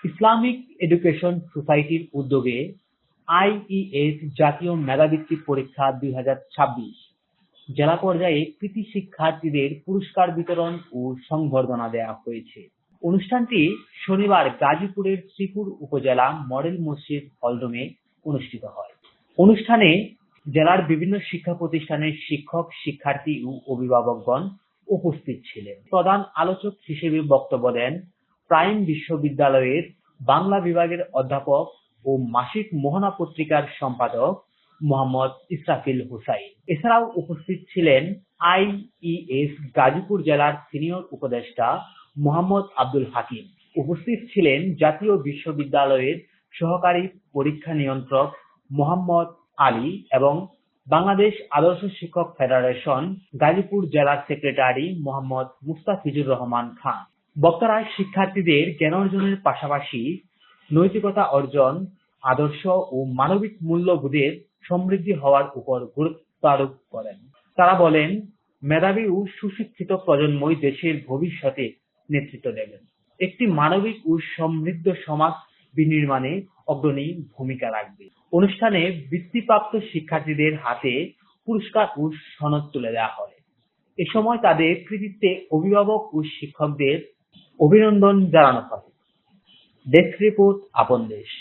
Islamic education সোসাইটির উদ্যোগে IES জাতীয় মেধাবৃত্তি পরীক্ষা 2026 জেলা পর্যায়ে কৃতি শিক্ষার্থীদের পুরস্কার বিতরণ ও সংবর্ধনা দেওয়া হয়েছে। অনুষ্ঠানটি শনিবার গাজীপুরের শ্রীপুর উপজেলা মডেল মসজিদ হলরুমে অনুষ্ঠিত হয়। অনুষ্ঠানে জেলার বিভিন্ন শিক্ষা প্রতিষ্ঠানের শিক্ষক, শিক্ষার্থী ও অভিভাবকগণ উপস্থিত ছিলেন। প্রধান আলোচক হিসেবে বক্তব্য দেন প্রাইম বিশ্ববিদ্যালয়ের বাংলা বিভাগের অধ্যাপক ও মাসিক মোহনা পত্রিকার সম্পাদক মোহাম্মদ ইসরাফিল হুসাইন। এছাড়াও উপস্থিত ছিলেন আইইএস গাজীপুর জেলার সিনিয়র উপদেষ্টা মোহাম্মদ আব্দুল হাকিম। উপস্থিত ছিলেন জাতীয় বিশ্ববিদ্যালয়ের সহকারী পরীক্ষা নিয়ন্ত্রক মোহাম্মদ আলী এবং বাংলাদেশ আদর্শ শিক্ষক ফেডারেশন গাজীপুর জেলার সেক্রেটারি মোহাম্মদ মুস্তাফিজুর রহমান খান। বক্তারা শিক্ষার্থীদের জ্ঞান অর্জনের পাশাপাশি নৈতিকতা অর্জন, আদর্শ ও মানবিক মূল্যবোধের সমৃদ্ধি হওয়ার উপর গুরুত্ব আরোপ করেন। তারা বলেন, মেধাবী ও সুশিক্ষিত প্রজন্মই দেশের ভবিষ্যতে নেতৃত্ব দেবেন। একটি মানবিক ও সমৃদ্ধ সমাজ বিনির্মাণে অগ্রণী ভূমিকা রাখবে। অনুষ্ঠানে বৃত্তিপ্রাপ্ত শিক্ষার্থীদের হাতে পুরস্কার ও সনদ তুলে দেওয়া হয়। এ সময় তাদের কৃতিত্বে অভিভাবক ও শিক্ষকদের অভিনন্দন জানানো হয়। ডেস্ক রিপোর্ট, আপন দেশ।